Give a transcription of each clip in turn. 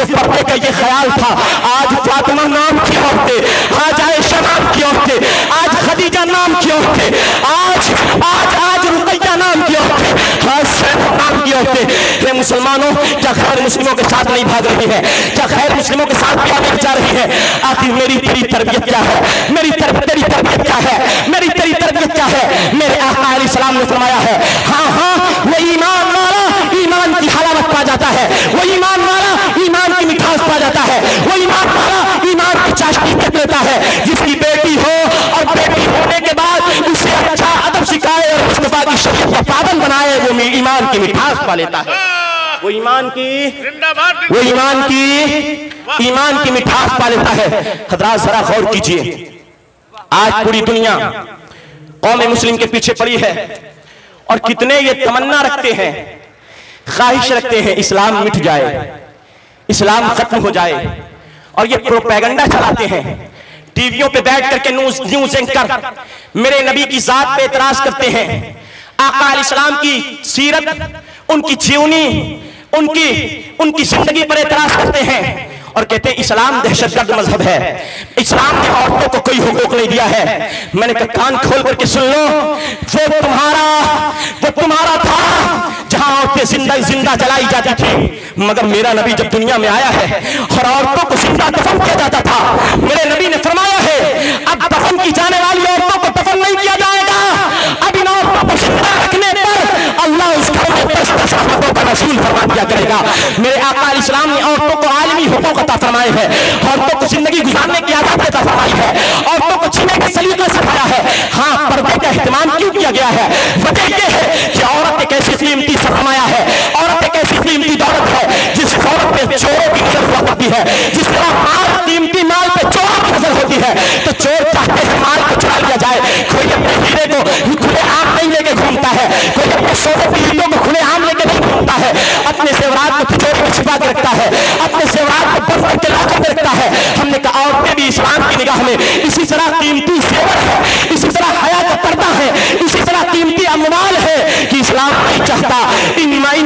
सिर्फ पर्दे का ये ख्याल था। आज फातिमा नाम की औरतें, आज आयशा नाम की औरतें, आज खदीजा नाम की औरतें, आज आज आज रुकैया नाम की औरतें, आज सैयदा नाम की औरतें। ये मुसलमानों, क्या खैर मुस्लिमों के साथ नहीं भाग रही है? क्या खैर मुस्लिमों के साथ भी आगे जा रही है? आखिर मेरी तेरी तरबियत क्या है? मेरी तेरी तरबियत क्या है? मेरी तेरी तरबियत क्या है? मेरे आका अलैहिस्सलाम ने फरमाया है, हाँ हाँ, वो ईमान वाला ईमान की हलावत पा जाता है, वो ईमान वाला ईमान की मिठास पा जाता है, वो ईमान वाला ईमान की चाशनी तक लेता है। जिसकी बेटी हो और बेटी होने के बाद उसे अच्छा अदब सिखाए और मुस्तफा की शरीयत का पाबंद बनाए, वो ईमान की मिठास पा लेता है। वो ईमान की मिठास पा लेता है। हज़रात जरा गौर कीजिए, आज पूरी दुनिया कौम मुस्लिम के पीछे पड़ी है और कितने ये तमन्ना रखते हैं, ख्वाहिश रखते हैं इस्लाम मिट जाए, इस्लाम खत्म हो जाए, और ये प्रोपेगेंडा चलाते हैं। टीवियों पे बैठ करके न्यूज़ एंकर मेरे नबी की जात पे एतराज करते हैं, आका अलैहिस्सलाम की सीरत, उनकी जीवनी, उनकी जिंदगी पर एतराज करते हैं और कहते हैं इस्लाम दहशतगर्द मजहब है, इस्लाम ने औरतों को कोई हुकूक नहीं दिया है। मैंने कहा कान खोल करके सुन लो, वो तुम्हारा था जहां औरतें जिंदा जलाई जाती थी, मगर मेरा नबी जब दुनिया में आया है और औरतों को जिंदा दफन किया जाता था, मेरे नबी ने फरमाया है अब दफन की जाने वाली औरतों को दफन नहीं किया जाएगा, अब इन औरतों को जिंदा रखने पर अल्लाह उस घर में 10 रहमतों का नज़ूल फरमा दिया करेगा। मेरे आका अलैहिस्सलाम ने औरतों को आलमी हुकूक अता फरमाए हैं, औरतों को जिंदगी गुजारने की आज़ादी अता फरमाई है, औरतों को जीने का सलीका सिखाया है। हाँ, पर्दे का इस्तेमाल क्यों किया गया है? वजह यह है कि औरत एक ऐसी कीमती सरमाया है, औरत एक ऐसी कीमती दौलत है जिस औरत पे चोरों की नजर हुआ करती है। जिस तरह कीमती माल पे चोरों की नजर होती है तो चोर चाहते हैं माल को चुरा लिया जाए। कोई अपने हीरे को खुले आम नहीं लेके घूमता है, कोई अपने सोने की ईंटों को खुले आम लेके नहीं घूमता है, अपने जेवरात को तिजोरी में छिपा के रखता है, अपने जेवरात को बंद करके लॉकर में रखता है। हमने कहा औरतें भी इस्लाम की निगाह में इसी तरह कीमती जेवर है, इसी तरह हया का पर्दा है, इसी तरह कीमती अमवाल है कि इस्लाम नहीं चाहता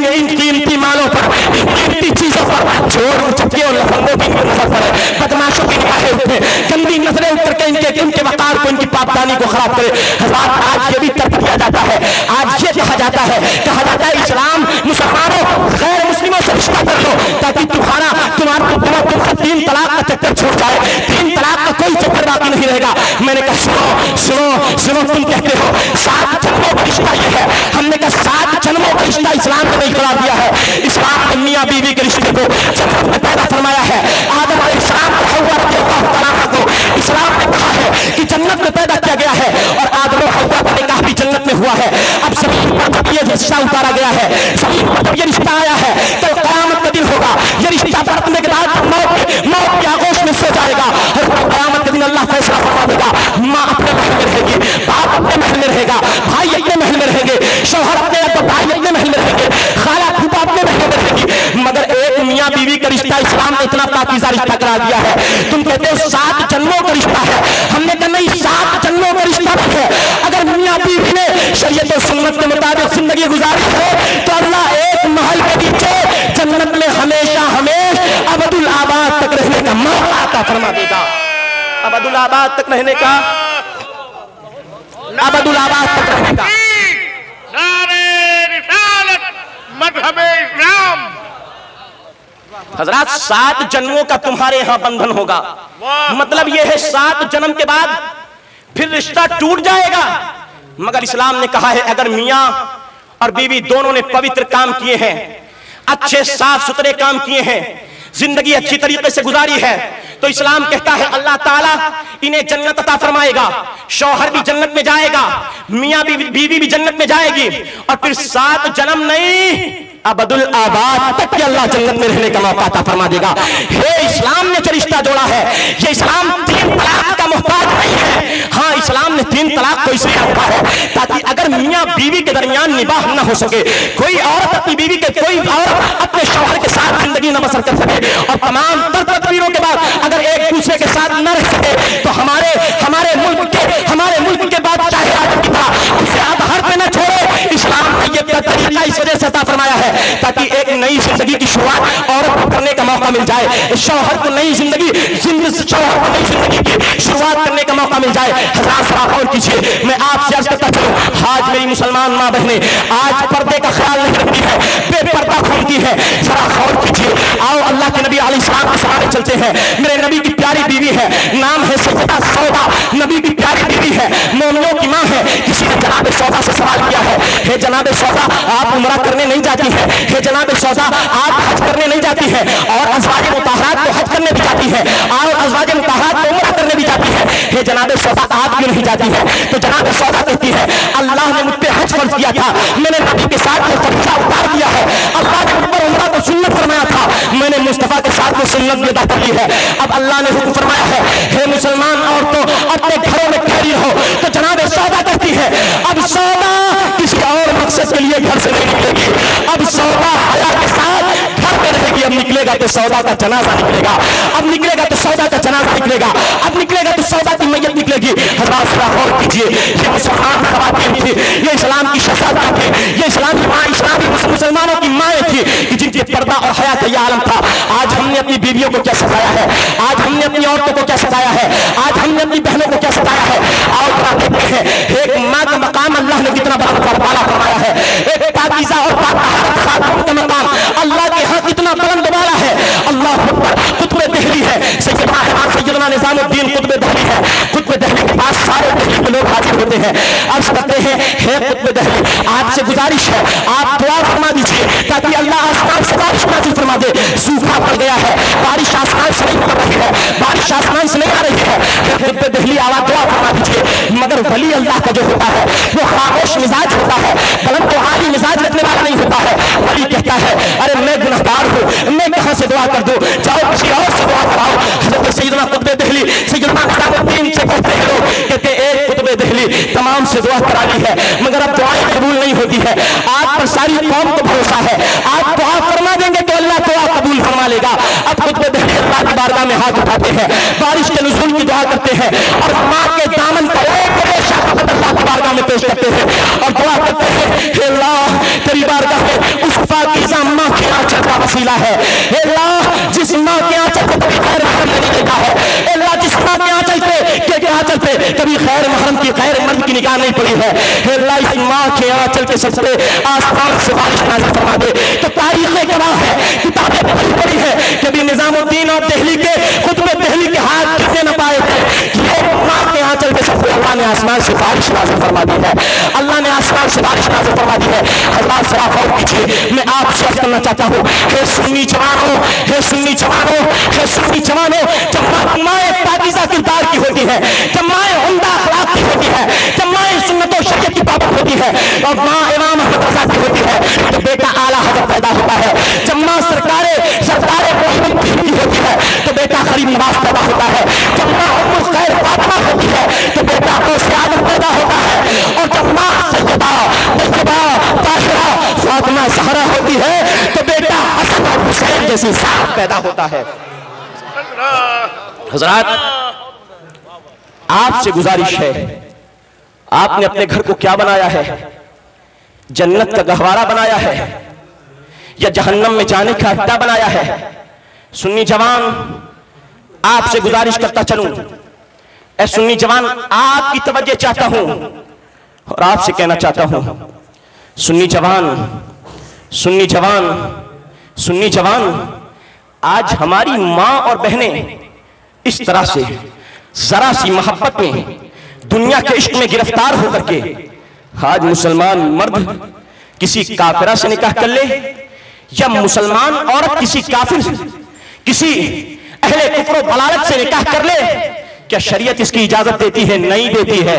इन कीमती मालों पर, इन कीमती चीजों पर चोर चक्के और लफंगों की नजर पड़े, बदमाशों की निगाहें उठे, गंदी नजरें उतर के इनके वकार को, इनकी पापदानी को खराब करे। हज़रात आज ये भी तर्क किया जाता है, आज ये कहा जाता है इस्लाम मुसलमानों गैर मुस्लिमों से रिश्ता कर लो ताकि तुमसे 3 तलाक का चक्कर छूट जाए, 3 तलाक का कोई चक्कर बाकी नहीं रहेगा। मैंने कहा सुनो, तुम कहते हो 7 जन्मों का रिश्ता ये है, हमने कहा 7 जन्मों का रिश्ता इस्लाम ने नहीं करार दिया है। इस्लाम ने मियां बीवी के रिश्ते को जन्नत में पैदा फरमाया है। आदम अलैहिस्सलाम और हव्वा रज़ियल्लाहु तआला को इस्लाम ने कहा है कि जन्नत में पैदा किया गया है और आदम और हव्वा का निकाह भी जन्नत में हुआ है। अब जमीन पर जब ये रिश्ता उतारा गया है, जमीन पर जब ये रिश्ता आया है तो क़यामत का दिन होगा, ये रिश्ता बरतने के बाद मौत की आगोश में सो जाएगा और क़यामत के दिन अल्लाह फैसला फरमा देगा। माँ अपने महल में रहेगी, बाप अपने महल में रहेगा, भाई अपने महल में रहेंगे, शौहर अपने भाई अपने महल में रहेंगे, खाला फूफा अपने महल में रहेगी। मगर एक मियाँ बीवी का रिश्ता इस्लाम ने इतना पाकीज़ा रिश्ता करार दिया है। तुम कहते हो 7 जन्मों का रिश्ता है, हमने कहा नहीं, 7 जन्मों का रिश्ता नहीं है। अगर मियाँ बीवी ने शरीयत और सुन्नत के मुताबिक जिंदगी गुजारी है तो अल्लाह एक महल के नीचे जन्नत में हमेशा अबदुल आबाद तक रहने का मौका अता फरमा देगा। अबदुल आबाद तक रहने का, अबदुल आबाद तक रहने का। हजरात 7 जन्मों का तुम्हारे यहां बंधन होगा, मतलब यह है 7 जन्म के बाद फिर रिश्ता टूट जाएगा। मगर इस्लाम ने कहा है अगर मियां और बीवी दोनों ने पवित्र काम किए हैं, अच्छे साफ सुथरे काम किए हैं, जिंदगी अच्छी तरीके से गुजारी है, तो इस्लाम कहता है अल्लाह ताला इन्हें जन्नत अता फरमाएगा। शौहर भी जन्नत में जाएगा, मियां बीवी भी जन्नत में जाएगी और फिर 7 जन्म नहीं अबदुल आबाद तक के अल्लाह जन्नत में रहने का मौका अता फरमा देगा। हे इस्लाम ने जो रिश्ता जोड़ा है, ये इस्लाम 3 तलाक का मोहताज नहीं है। हाँ, इस्लाम ने 3 तलाक को इसलिए रखा है ताकि अगर मियां बीवी के दरमियान निबाह न हो सके, कोई औरत अपनी बीवी के, कोई औरत अपने शौहर के साथ जिंदगी न बसर कर सके और तमाम तदबीरों के बाद अगर एक दूसरे के साथ न रह सके तो हमारे मुल्क के बादशाह आजम की तरह उसे आधार पे न छोड़े। इस्लाम ने ये तरीका इस वजह से अता फरमाया है ताकि एक नई जिंदगी की शुरुआत औरत को करने का मौका मिल जाए, शौहर को नई जिंदगी शौहर को नई जिंदगी की शुरुआत करने का मौका मिल जाए। हज़रात ज़रा गौर कीजिए, मैं आपसे अर्ज़ करता चलूं, आज मेरी मुसलमान माँ बहनें आज पर्दे का ख्याल नहीं रखती है, बेपर्दा घूमती है। जरा गौर कीजिए, आओ अल्लाह के नबी अलैहिस्सलाम के सहारे चलते हैं। मेरे नबी की प्यारी बीवी है, नाम है सैयदा सौदा, नबी की प्यारी बीवी है, मोमिनों की माँ है। किसी ने जनाब सौदा से सवाल किया है, हे जनाब सौदा आप उम्रा करने नहीं जाती है, हे जनाब सौदा आप हज करने नहीं जाती है, और अज़वाज मुताहरात तो हज करने भी जाती है, और अज़वाज मुताहरात तो उम्रा करने भी जाती है, हे जनाब सौदा आप क्यों नहीं जाती है? तो जनाब सौदा कहती है, अल्लाह ने मुझ पे हज फर्ज किया था, मैंने नबी के साथ में फरीज़ा उतार दिया है। अल्लाह ने मुझ पर उम्रा को सुन्नत फरमाया था, मैंने मुस्तफा के साथ में सुन्नत भी अदा कर ली है। अब अल्लाह ने हुक्म फरमाया है, हे मुसलमान औरतों अपने घरों में ठहरी रहो। तो जनाब सौदा कहती है, अब सौदा किसी और मकसद के लिए घर से नहीं निकलेगी, अब सौदा हया के साथ घर में रहेगी। अब निकलेगा तो सौदा का जनाजा निकलेगा, अब निकलेगा तो सौदा का जनाजा निकलेगा, अब निकलेगा तो सौदा की मैयत निकलेगी। हज़रात ज़रा गौर कीजिए, ये मुसलमान ख़वातीन थी, ये इस्लाम की शहज़ादा थी, ये इस्लाम की माँ, इस्लामी मुसलमानों की माएँ थी कि जिनके पर्दा और हया का यह आलम था। आज हमने अपनी बीवियों को क्या सताया है, आज हमने अपनी औरतों को क्या सताया है, आज हमने अपनी बहनों को क्या सताया है। और क्या देखते हैं, एक माँ का मकाम अल्लाह ने कितना बड़ा फरमाया है, एक पाकीज़ा और पाक खातून का मकाम अल्लाह के यहाँ कितना बुलंद वाला है। अल्लाह अकबर, कुतुब दहली है, सैयदना निज़ामुद्दीन कुतुब दहली है, कुतुब दहली के पास सारे दहली के लोग हाजिर होते हैं। अर्ज़ करते हैं, हे कुतुब दहली आपसे गुजारिश है आप दुआ फरमा दीजिए ताकि अल्लाह आसमान से बारिश नाज़िल फरमा दे। सूखा पड़ गया है, बारिश आसमान से नहीं पड़ रही है, बारिश आसमान से नहीं आ रही है। कुतुब दहली आवाज़ दुआ फरमा दीजिए। मगर वली अल्लाह का जो होता है वो खामोश मिजाज होता है, बुलंद तो आली मिजाज रखने वाला नहीं होता है। वली कहता है, अरे मैं गुनहगार हूँ, मैं कहाँ से दुआ कर दूँ, जाओ किसी और से दुआ कराओ। हज़रत सैयदना कुतुब दहली सैयदना निज़ामुद्दीन से कहते हैं लोग, कहते एक कुतुब दहली तमाम से दुआ करा ली है मगर अब दुआएं कबूल नहीं होती है। आप पर सारी कौम को भरोसा है, आप दुआ फरमा देंगे तो अल्लाह दुआ कबूल फरमा लेगा। अब कुतुब दहली अल्लाह की बारगाह में हाथ उठाते हैं, बारिश के नुज़ूल की दुआ करते हैं और माँ के दामन का एक रेशा अल्लाह की बारगाह में पेश करते हैं और दुआ करते हैं, हे अल्लाह तेरी बारगाह में उस पाकीज़ा माँ के आंचल का वसीला है। हे अल्लाह जिस माँ के आंचल को कभी खैर महरम नहीं देखा है, हे अल्लाह जिस माँ के आंचल पे कभी खैर महरम की खैर मर्द की निगाह नहीं पड़ी है, हे अल्लाह इस माँ के आंचल के सबसे आसमान से बारिश नाज़िल फरमा दे। तो तारीख़ गवाह है, किताबें पढ़ी है, कभी निज़ामुद्दीन और दहली के कुतुब दहली के हाथ गिरने न पाए थे कि माँ के आंचल के सबसे अल्लाह ने आसमान से बारिश नाज़िल फरमा दी है, अल्लाह ने आसमान से बारिश नाज़िल फरमा दी है। हज़रात ज़रा गौर कीजिए, मैं आपसे अर्ज़ करना चाहता हूँ, हे सुन्नी जवानों, हे सुन्नी जवानों, हे सुन्नी जवानों, जब माएँ पाकीज़ा किरदार की होती है, जब माएँ उम्दा अखलाक की होती है, जब माएँ सुन्नत और शरीयत की पाबंद होती है और माँ इमाम अहमद रज़ा की होती है तो बेटा आला हज़रत पैदा होता है। जब माँ सरकारे मोहम्मद की होती है तो बेटा गरीब नवाज पैदा होता है। जब माँ उम्मुल खैर फातिमा होती है तो बेटा गौसे आदम पैदा होता है। और जब माँ सैयदा तैयबा ताहिरा फातिमा ज़हरा होती है तो बेटा हसन और हुसैन जैसी साथ पैदा होता है। हज़रात आपसे गुजारिश है, आपने अपने घर को क्या बनाया है, जन्नत का गहवारा बनाया है या जहन्नम में जाने का अड्डा बनाया है? सुन्नी जवान आपसे गुजारिश करता चलूं, ऐ सुन्नी जवान आपकी तवज्जो चाहता हूं और आपसे कहना चाहता हूं, सुन्नी जवान, सुन्नी जवान, सुन्नी जवान, आज हमारी माँ और बहनें इस तरह से जरा सी मोहब्बत में दुनिया के इश्क में गिरफ्तार होकर के आज मुसलमान मर्द किसी काफिरा से निकाह कर ले या मुसलमान औरत किसी काफिर किसी अहले कुफ्र बलालत से निकाह कर ले, क्या शरीयत इसकी इजाजत देती है? नहीं देती है,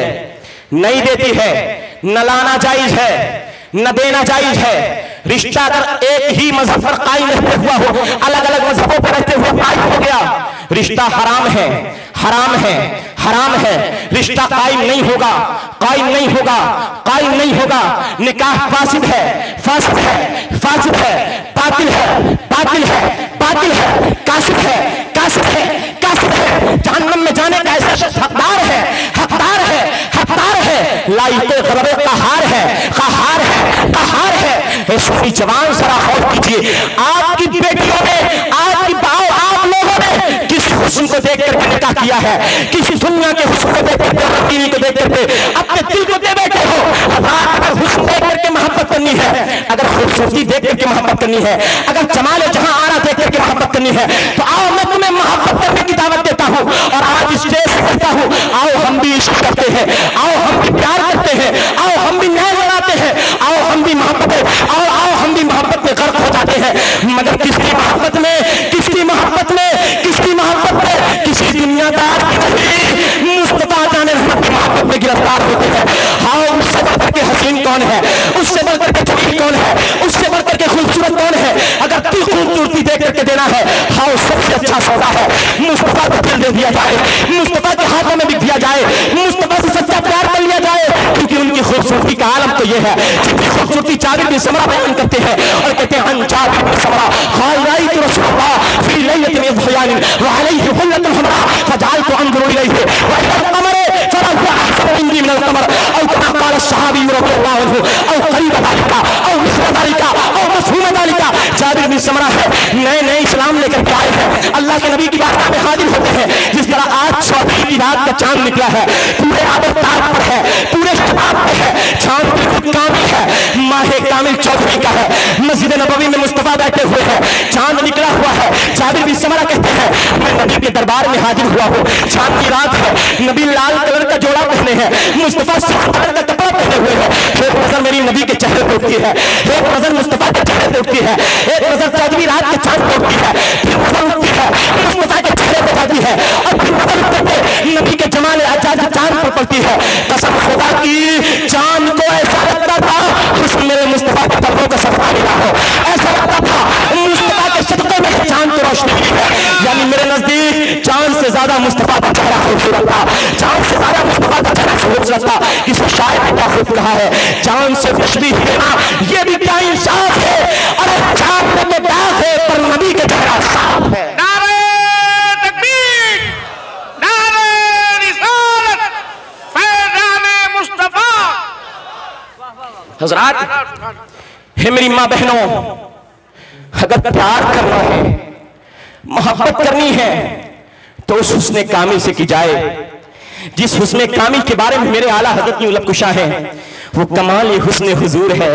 नहीं देती है। न लाना जायज है, न देना जायज है। रिश्ता अगर एक ही मजहब पर कायम रहते हुआ हो, अलग अलग मजहबों पर रहते हुए कायम हो गया, रिश्ता हराम है, हराम है, हराम है। रिश्ता कायम नहीं होगा, कायम नहीं होगा, कायम नहीं होगा। निकाह फासिद है, फासिद है, फासिद है, बातिल है, बातिल है, बातिल है, कासिद है, कासिद है, कासिद है। जहन्नम में जाने का ऐसा शख्स हकदार है, हकदार है, हकदार है। लाइक़े ग़ज़ब क़हार है, क़हार है, क़हार है। सुन्नी जवान ज़रा गौर कीजिए। कीजिए, आपकी बेटियों ने, आपकी आप लोगों ने किस हुस्न को देख करके निकाह किया है, किसी दुनिया के हुस्न को देख करके, टीवी को देख करके अपने दिल को दे बैठे हो। अगर हुस्न देख करके मोहब्बत करनी है, अगर खूबसूरती देख करके मोहब्बत करनी है, अगर जमाल जहां आरा देख करके मोहब्बत करनी है, तो आओ मैं तुम्हें मोहब्बत करने की दावत देता हूं। और आज स्टेज से कहता हूं, आओ हम भी इश्क करते हैं, आओ हम भी प्यार करते हैं, आओ हम भी न्याय लगाते हैं, आओ हम भी मोहब्बत, आओ हम भी मोहब्बत में गर्क हो जाते हैं। मगर किसकी मोहब्बत में, किसकी मोहब्बत में, किसकी मोहब्बत में, किसी दुनियादार की नहीं, मुस्तफा जाने रहमत की मोहब्बत में गिरफ्तार होते हैं। हाँ, उससे बढ़कर के हसीन कौन है, उससे बढ़कर के जमील कौन है, उससे बढ़कर के खूबसूरत कौन है। अगर तू खूबसूरती देख करके देना है, हाँ सबसे अच्छा सौदा है मुस्तफा को दिल दे दिया जाए, मुस्तफा के हाथों में बिक दिया जाए, मुस्तफा से सच्चा प्यार कर लिया जाए। क्योंकि उनकी खूबसूरती का आलम तो ये है, जिनकी खूबसूरती जाबिर बिन समरा बयान करते हैं और कहते हैं अन जाबिर बिन समरा क़ाल रायतु रसूलल्लाह फी लैलतिन यज़हयान व अलैहि हुल्लतुन हमरा फजअलतु अंज़ुरु इलैहि व इला अल-क़मर फला हुवा अहसनु इंदी मिन अल-क़मर औ कमा क़ाल अस-सहाबी रज़ियल्लाहु अन्हु औ क़रीब ज़ालिका औ मिस्ल ज़ालिका औ मफ़हूम ज़ालिका। जाबिर बिन समरा है, नए नए इस्लाम लेकर के आए हैं, अल्लाह के नबी की बारगाह में हाजिर होते हैं। जिस तरह आज चौदहवीं की रात का चांद निकला है, पूरे आबोताब पर है, पूरे शबाब पर है, चांद बिल्कुल कामिल है, माहे कामिल चौदहवीं का है, मस्जिद नबवी में मुस्तफा बैठे हुए हैं, चांद निकला हुआ है। जाबिर बिन समरा कहते हैं, मैं नबी के दरबार में हाजिर हुआ हूँ, चांद की रात है, नबी लाल कलर का जोड़ा पहने हैं, मुस्तफा सफेद कलर का कपड़ा पहने हुए हैं। एक नजर मेरी नबी के चेहरे पे उठती है, एक नजर मुस्तफा के चेहरे पे उठती है, एक नजर चौदहवीं रात के चांद पे उठती है, फिर नजर उठती है मुस्तफा के चेहरे पे जाती है और फिर नजर उठते नबी के जमाल आजाद चांद पर पड़ती है। कसम खुदा की, चांद को ऐसा लगता था हुस्न मेरे मुस्तफा के कदमों का सदका मिला हो, ऐसा लगता था मुस्तफा के सदके में चांद को रोशनी मिली है। यानी मेरे नजदीक चांद से ज्यादा मुस्तफा का चेहरा खूबसूरत था, चांद से ज्यादा मुस्तफा का चेहरा खूबसूरत था। किसी शायर ने क्या खूब कहा है, चांद से तशबीह देना ये भी क्या इंसाफ है, अरे चांद में तो दाग है पर नबी का चेहरा साफ है। हज़रात, हे मेरी माँ बहनों, अगर प्यार करना है, मोहब्बत करनी है, तो उस हुस्ने कामिल से की जाए जिस हुस्ने कामिल के बारे में मेरे आला हज़रत यूं लबकुशा है। वो कमाल हुस्ने हुजूर है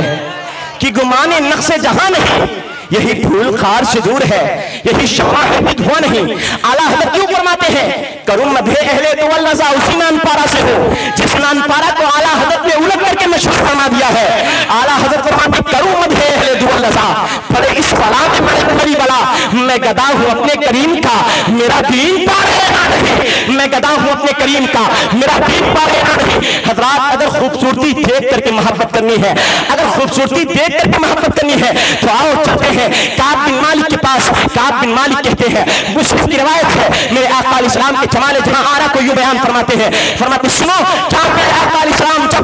कि गुमाने नक्शे जहां नहीं, यही धूल खार से दूर है, यही शमा है धुआं नहीं। आला हज़रत क्यों फरमाते हैं, करूं मधे अहले तो अल्लाह उसी नान पारा से हो, जिस नान पारा को आला हज़रत ने उलट करके मशहूर फरमा दिया है। आला हज़रत फरमाते करूं मधे अहले तो अल्लाह, पर इस बला में बड़ी बला, मैं गदा हूं अपने करीम का, मेरा दीन पार है ना नहीं, मैं गदा हूं अपने करीम का, मेरा दीन पार है ना नहीं। हज़रात, अगर खूबसूरती देख करके मोहब्बत करनी है, अगर खूबसूरती देख करके मोहब्बत करनी है, तो आओ चलते हैं काब बिन मालिक के पास। काब बिन मालिक कहते हैं, मुस्लिम की रिवायत है, मेरे आका अलैहिस्सलाम के जमाने जहां आरा को यूं बयान फरमाते हैं, फरमाते सुनो, क्या मेरे आका अलैहिस्सलाम जब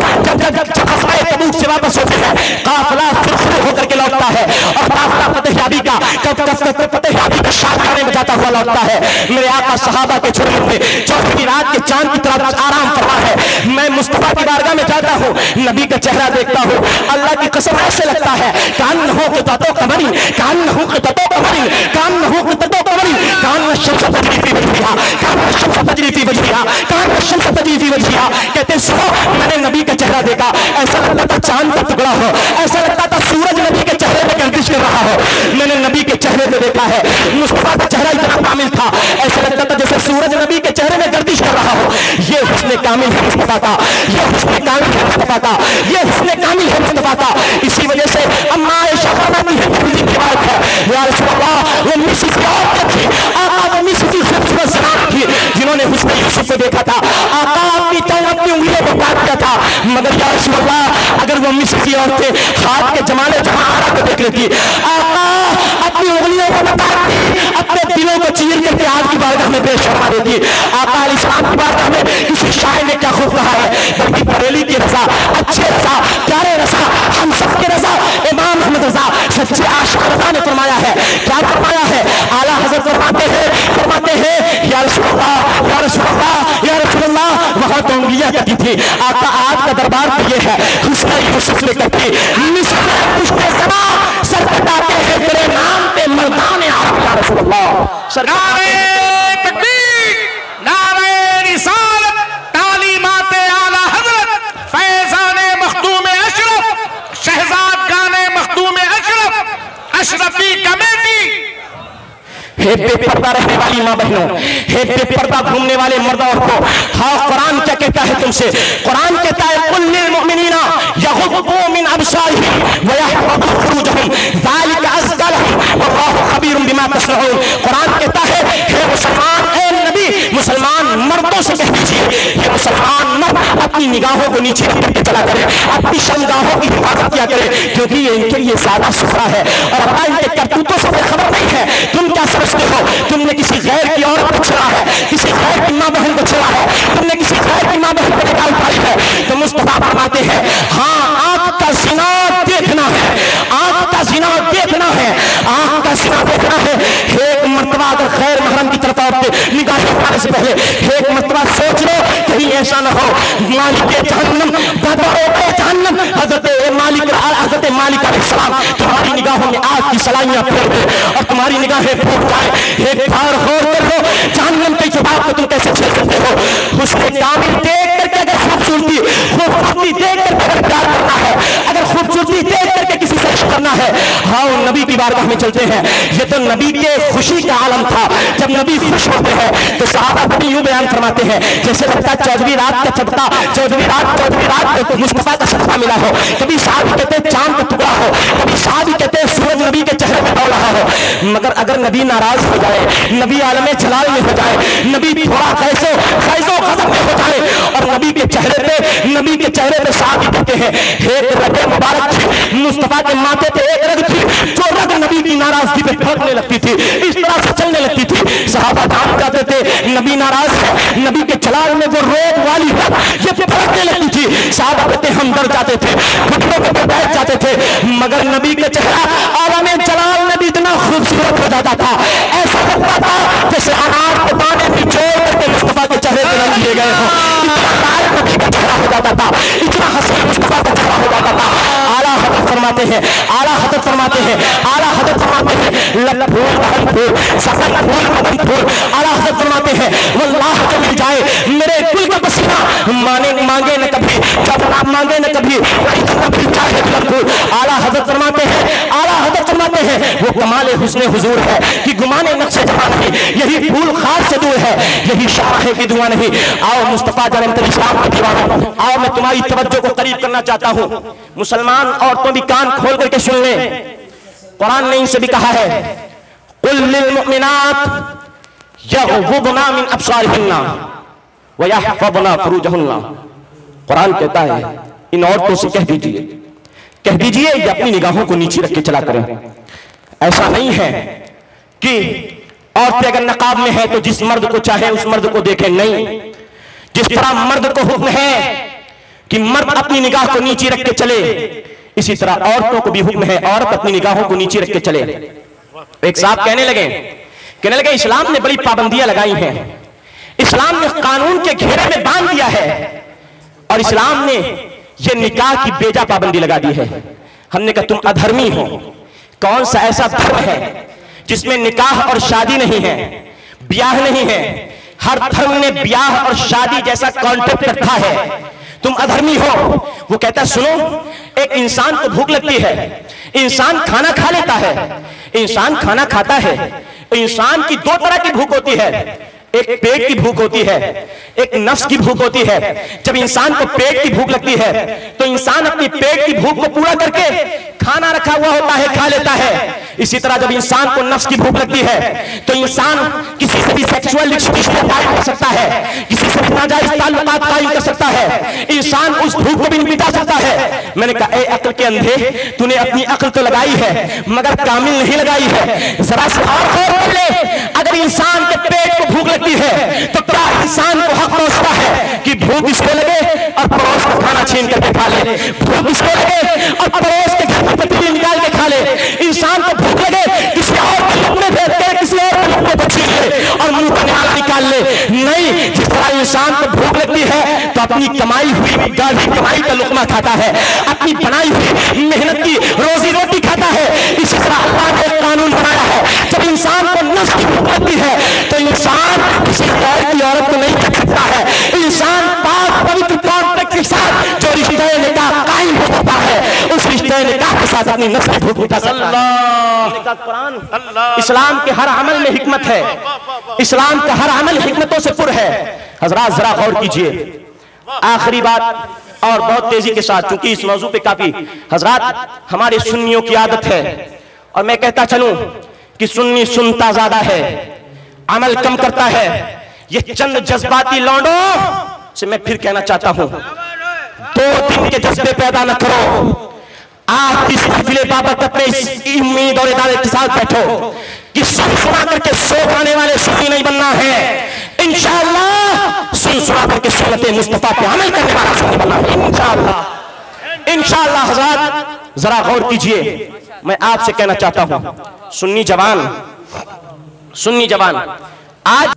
ग़ज़वाए तबूक से वापस होते हैं, काफिला सुरखरू होकर के लौटता है और काफिला फतेहयाबी का फतेहयाबी का शान में जाता हुआ लौटता है। मेरे आका सहाबा के छोटे में चौथी रात के चांद की तरह आराम फरमा है। मैं मुस्तफा की बारगाह में जाता हूँ, नबी का चेहरा देखता हूँ, अल्लाह की कसम ऐसे लगता है कान हो के ततो कमरी, कान हो के ततो कमरी, कान हो के ततो कमरी, कान शम्स तजरी फी वजहिहा, कान शम्स तजरी फी वजहिहा, कान शम्स तजरी फी वजहिहा। कहते सुनो, मैंने नबी का चेहरा देखा, ऐसा लगता था चांद का टुकड़ा हो, ऐसा लगता था सूरज नबी के चेहरे पे गर्दिश कर रहा हो। मैंने नबी के चेहरे पे देखा है, मुस्तफा का चेहरा इतना कामिल था, ऐसा लगता था जैसे सूरज नबी के चेहरे में गर्दिश कर रहा हो। ये हुस्ने कामिल है मुस्तफा का, ये हुस्ने कामिल है मुस्तफा का, ये हुस्ने कामिल है मुस्तफा का। इसी वजह से अम्मा आयशा फरमाती है, की बात है, या रसूल अल्लाह, वो मिस्र की औरत थी, आका वो मिस्र की खूबसूरत जनाब थी, जिन्होंने हुस्ने यूसुफ को देखा था। आका अपनी टांग अपनी उंगलियों को काट दिया था, मगर या रसूल अल्लाह, अगर वो मिस्र की औरतें हाथ के जमाने जहां आरा को देख लेती, आका अपनी उंगलियों को काटती, अपने दिलों को चीर करके आज की बारगाह में पेश फरमा देती। आका अलैहिस्सलाम की बारगाह में किसी शायर ने क्या खूब कहा है, बल्कि बरेली की रजा, अच्छे रजा, प्यारे रजा, हम सबके रजा, इमाम अहमद रजा, सच्चे आशिक रजा ने फरमाया है। क्या फरमाया है? आला हज़रत फरमाते हैं या रसूल अल्लाह, या रसूल अल्लाह, या रसूल अल्लाह, वहां तो उंगलियां कटी थी। आका आज का दरबार तो ये है, हुस्न यूसुफ ने कटी, मिस्र में पुश्ते समा सर कटाते हैं तेरे रसूलुल्लाह। नारे तकबीर, नारे रिसालत, तालीमाते आला हजरत फैजाने मखदूम अशरफ, शहजाद गाने मखदूम अशरफ, अशरफी कमेटी। हे बेपर्दा रहने वाली माँ बहनों, हे बेपर्दा घूमने वाले मर्द औरतों, हाँ कुरान क्या कहता है तुमसे? कुरान कहता है कुल लिल मुमिनीना यग़ुद्दू मिन अबसारिहिम व यहफ़ज़ू फुरूजहुम ज़ालिका अज़का लहुम वल्लाहु ख़बीरुम बिमा तस्नऊन। कुरान कहता है हे मुसलमान, ए नबी, मुसलमान मर्दों से कह दीजिए, ये मुसलमान मर्द अपनी निगाहों को नीचे करके चला करे, अपनी शर्मगाहों की हिफाजत किया करे, क्योंकि ये इनके लिए ज़्यादा सुथरा है और अल्लाह इनके करतूतों से खबर नहीं है। तुम क्या समझते हो? तुमने किसी गैर की औरत को छेड़ा है, किसी गैर की माँ बहन को छेड़ा है, तुमने किसी गैर की माँ बहन को निकाल पाई है। तो मुस्तफा फरमाते हैं हाँ आंख का ज़िना देखना है, आंख का ज़िना देखना है, आंख का ज़िना देखना है। एक मर्तबा अगर गैर महरम की तरफ आपके निगाह उठाने से पहले एक मर्तबा सोच लो, कहीं ऐसा ना हो मालिक जहन्नम जहन्नम हजरत मालिक अलैहिस्सलाम तुम्हारी निगाहों में आग की सलाइयां फेर दे और तुम्हारी निगाहें फूट जाए। एक बार गौर कर लो, जहन्नम के जवाब को तुम कैसे झेल सकते हो? हुस्न कामिल देख करके अगर खूबसूरती देख करके अगर प्यार करना है, अगर खूबसूरती देख करके किसी से इश्क करना है, हाँ नबी की बारगाह में चलते हैं। ये तो नबी के खुशी का आलम था। जब नबी खुश होते हैं तो सहाबा भी यूं बयान फरमाते हैं जैसे लगता चौदहवीं रात का छठा, चौदहवीं रात को मुस्तफा का सदका मिला हो। कभी साहब कहते हैं चांद का टुकड़ा हो, कभी साहब कहते हैं सूरज नबी के चेहरे में डोल रहा हो। मगर अगर नबी नाराज हो जाए, नबी आलमे जलाल में हो जाए, नबी थोड़ा खैज़ो गज़ब में हो जाए और नबी के चेहरे पे साहब कहते हैं एक रग मुबारक थी मुस्तफा के माथे पे, एक रग थी जो रग नबी की नाराजगी पे फड़कने लगती थी, इस तरह से चलने लगती थी। सहाबा जान जाते थे नबी नाराज है, नबी के जलाल में वो रोग वाली रग ये फड़कने लगती थी। सहाबा कहते हम डर जाते थे, घुटनों पे बैठ जाते थे, मगर नबी के चेहरा आलमे जलाल नबी इतना खूबसूरत हो जाता था, ऐसा लगता था जैसे अनार के दाने निचोड़ करके मुस्तफा के चेहरे पे रख दिए गए हों। इतना लाल नबी का चेहरा हो जाता था, इतना हसीन मुस्तफा का चेहरा हो जाता था। आला हज़रत फरमाते हैं लल फूल महल फूल सफल फूल मदन फूल। आला हज़रत फरमाते हैं वल्लाह जो मिल जाए मेरे दिल का पसीना मांगे न कभी, जब आप मांगे न कभी चाहे फूल। आला हज़रत फरमाते हैं वो कमाल हुस्न हुजूर है कि गुमाने नक्शे जहां नहीं, यही फूल खास से दूर है, यही शाह की दुआ नहीं। आओ मुस्तफा जान इस्लाम के दीवाना, आओ मैं तुम्हारी तवज्जो को करीब करना चाहता हूं। मुसलमान औरतों भी कान खोल करके सुन ले, कुरान ने इनसे भी कहा है कुल लिल मुमिनात यग़ुद्दना मिन अब्सारिहिन्ना व यहफ़ज़ना फुरूजहुन्ना। कुरान कहता है इन औरतों से कह दीजिए ये अपनी निगाहों को नीचे रख के चला करें। ऐसा नहीं है कि औरतें अगर नकाब में है तो जिस मर्द को चाहे उस मर्द को देखें, नहीं। जिस तरह मर्द को हुक्म है कि मर्द अपनी निगाह को नीचे रख के चले, इसी तरह औरतों को भी हुक्म है औरत अपनी निगाहों को नीचे रख के चले। एक साहब कहने लगे इस्लाम ने बड़ी पाबंदियां लगाई हैं, इस्लाम ने कानून के घेरे में बांध दिया है और इस्लाम ने ये निकाह की बेजा पाबंदी लगा दी है। हमने कहा तुम अधर्मी हो, कौन सा ऐसा धर्म है जिसमें निकाह और शादी नहीं है, ब्याह नहीं है? हर धर्म ने ब्याह और शादी जैसा कॉन्ट्रैक्ट रखा है, तुम अधर्मी हो। वो कहता है सुनो, एक इंसान को भूख लगती है, इंसान खाना खा लेता है, इंसान खाना खाता है। इंसान की दो तरह की भूख होती है, एक पेट की भूख होती है, एक नफ्स की भूख होती है। जब इंसान को पेट की भूख लगती है तो इंसान अपनी पेट की भूख को पूरा करके खाना रखा हुआ होता है खा लेता है। इसी तरह जब इंसान को नफ्स की भूख लगती है तो इंसान किसी से भी सेक्सुअल रिश्ता कायम कर सकता है, किसी से भी नाजायज ताल्लुकात कायम कर सकता है, इंसान उस भूख को भी मिटा सकता है। मैंने कहा ए अक्ल के अंधे, तूने अपनी अक्ल तो लगाई है मगर कामिल नहीं लगाई है। जरा से और गौर कर ले, अगर इंसान के पेट को भूख लगती है तो क्या इंसान को हक पहुंचता है कि भूख इसको लगे और पड़ोस का खाना छीन करके खा ले, भूख इसको लगे और पड़ोस के घर की पतीली निकाल के खा ले। इंसान को भूख लगे किसी और के लुकमे फेंक के किसी और के लुकमे को छीन ले और मुंह का निकाल निकाल ले। नहीं, जिस तरह इंसान को भूख लगती है तो अपनी कमाई हुई गाढ़ी कमाई का लुकमा खाता है, अपनी बनाई हुई मेहनत की रोजी रोटी खाता है। इसी तरह अल्लाह ने एक कानून बनाया है, जब इंसान को नफ्स साथ अपनी नस्ल भूख मिटा सकता है। कुरान इस्लाम के हर अमल में हिकमत है, इस्लाम का हर अमल हिकमतों से पुर है। हजरात जरा गौर कीजिए। आखिरी बात और बहुत तेजी के साथ, क्योंकि इस मौजू पे काफी हजरात हमारे सुन्नियों की आदत है, और मैं कहता चलूं कि सुन्नी सुनता ज्यादा है, अमल कम करता है। ये चंद जज्बाती लौंडों से मैं फिर कहना चाहता हूं, 2 दिन के जज्बे पैदा न करो। आप इस महफिल बाबत अपने इस उम्मीद और इरादे के साथ बैठो कि सुन सुना करके सो खाने वाले सुन्नी नहीं बनना है। इंशाअल्लाह सुन सुना करके सुन्नते मुस्तफा पे अमल करने वाला सुन्नी बनना है। इंशाअल्लाह, इंशाअल्लाह। हज़रात जरा गौर कीजिए, मैं आपसे कहना चाहता हूं, सुन्नी जवान आज